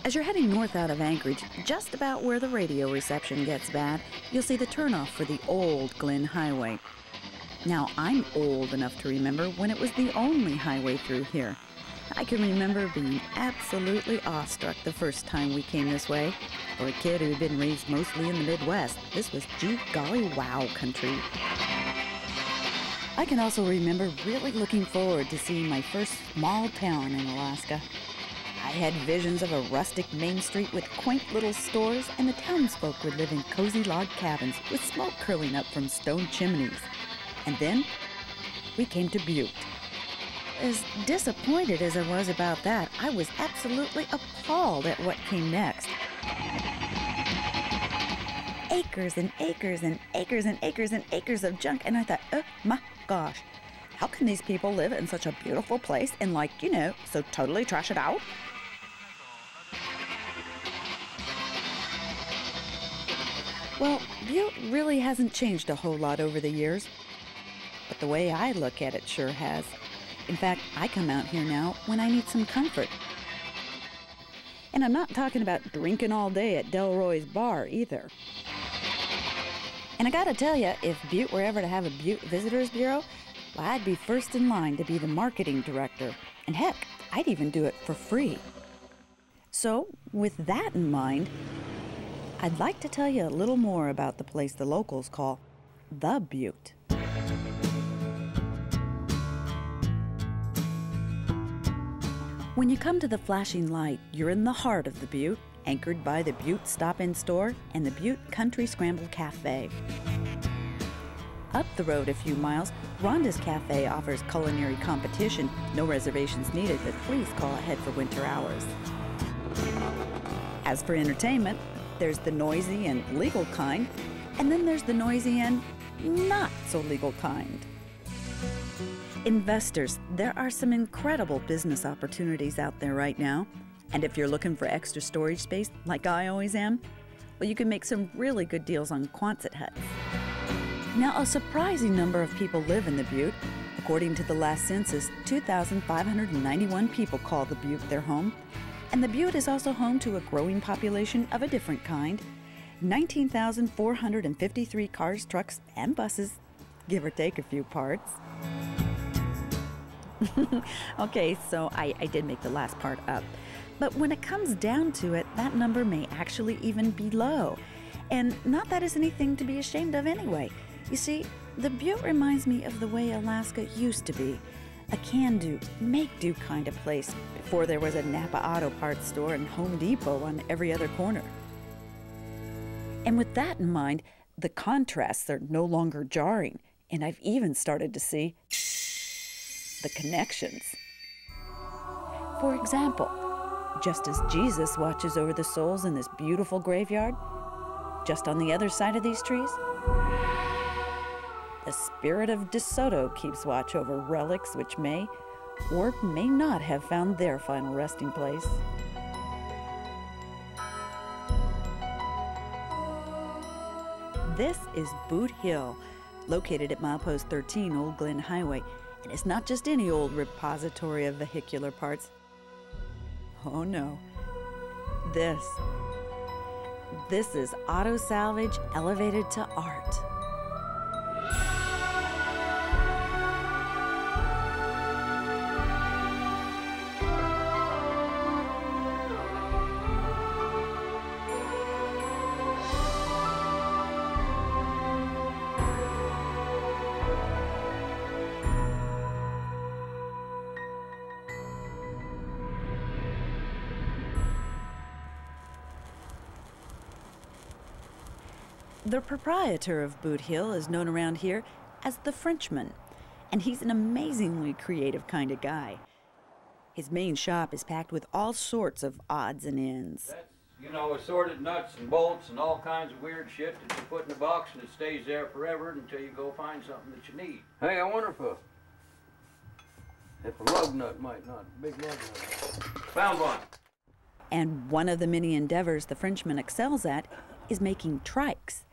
As you're heading north out of Anchorage, just about where the radio reception gets bad, you'll see the turnoff for the old Glen Highway. Now, I'm old enough to remember when it was the only highway through here. I can remember being absolutely awestruck the first time we came this way. For a kid who had been raised mostly in the Midwest, this was gee golly wow country. I can also remember really looking forward to seeing my first small town in Alaska. I had visions of a rustic main street with quaint little stores, and the townsfolk would live in cozy log cabins with smoke curling up from stone chimneys. And then we came to Butte. As disappointed as I was about that, I was absolutely appalled at what came next. Acres and acres and acres and acres and acres of junk, and I thought, oh my gosh, how can these people live in such a beautiful place and so totally trash it out? Well, Butte really hasn't changed a whole lot over the years, but the way I look at it sure has. In fact, I come out here now when I need some comfort. And I'm not talking about drinking all day at Delroy's bar either. And I gotta tell you, if Butte were ever to have a Butte Visitors Bureau, well, I'd be first in line to be the marketing director. And heck, I'd even do it for free. So, with that in mind, I'd like to tell you a little more about the place the locals call the Butte. When you come to the flashing light, you're in the heart of the Butte, anchored by the Butte Stop-In Store and the Butte Country Scramble Cafe. Up the road a few miles, Rhonda's Cafe offers culinary competition. No reservations needed, but please call ahead for winter hours. As for entertainment, there's the noisy and legal kind, and then there's the noisy and not so legal kind. Investors, there are some incredible business opportunities out there right now. And if you're looking for extra storage space, like I always am, well, you can make some really good deals on Quonset huts. Now, a surprising number of people live in the Butte. According to the last census, 2,591 people call the Butte their home. And the Butte is also home to a growing population of a different kind. 19,453 cars, trucks, and buses, give or take a few parts. Okay, so I did make the last part up. But when it comes down to it, that number may actually even be low. And not that is anything to be ashamed of anyway. You see, the Butte reminds me of the way Alaska used to be. A can-do, make-do kind of place before there was a Napa Auto Parts store and Home Depot on every other corner. And with that in mind, the contrasts are no longer jarring, and I've even started to see the connections. For example, just as Jesus watches over the souls in this beautiful graveyard, just on the other side of these trees, the spirit of DeSoto keeps watch over relics which may or may not have found their final resting place. This is Butte Hill, located at milepost 13 Old Glen Highway, and it's not just any old repository of vehicular parts. Oh no, this is auto salvage elevated to art. The proprietor of Butte Hill is known around here as the Frenchman, and he's an amazingly creative kind of guy. His main shop is packed with all sorts of odds and ends. That's, assorted nuts and bolts and all kinds of weird shit that you put in a box and it stays there forever until you go find something that you need. Hey, I wonder if a lug nut might not, big lug nut. Found one. And one of the many endeavors the Frenchman excels at is making trikes.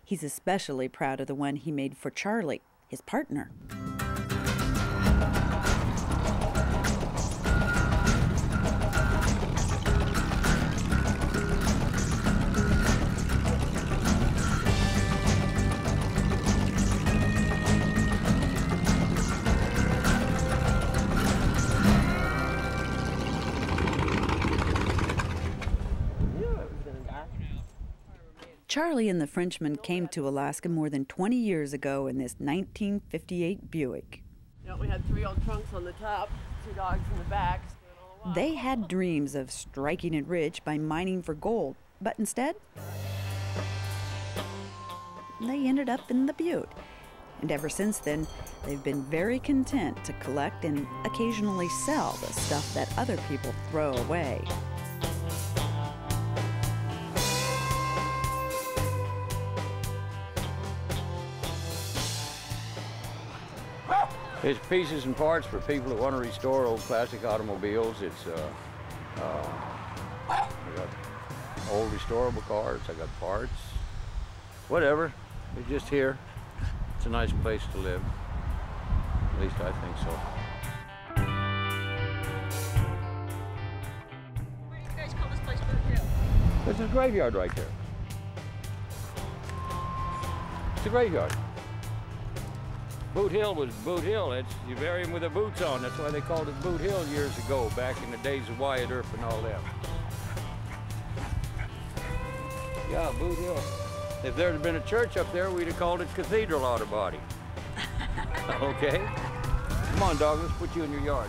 He's especially proud of the one he made for Charlie, his partner. Charlie and the Frenchman came to Alaska more than 20 years ago in this 1958 Buick. Yeah, we had 3 old trunks on the top, 2 dogs in the back. They had dreams of striking it rich by mining for gold, but instead, they ended up in the Butte. And ever since then, they've been very content to collect and occasionally sell the stuff that other people throw away. It's pieces and parts for people that want to restore old classic automobiles. It's I got old restorable cars. I got parts. Whatever. We're just here. It's a nice place to live. At least I think so. Why do you guys call this place Butte Hill? There's a graveyard right there. It's a graveyard. Butte Hill was Butte Hill. You bury him with the boots on. That's why they called it Butte Hill years ago, back in the days of Wyatt Earp and all that. Yeah, Butte Hill. If there had been a church up there, we'd have called it Cathedral Outer Body. Okay? Come on, dog, let's put you in your yard.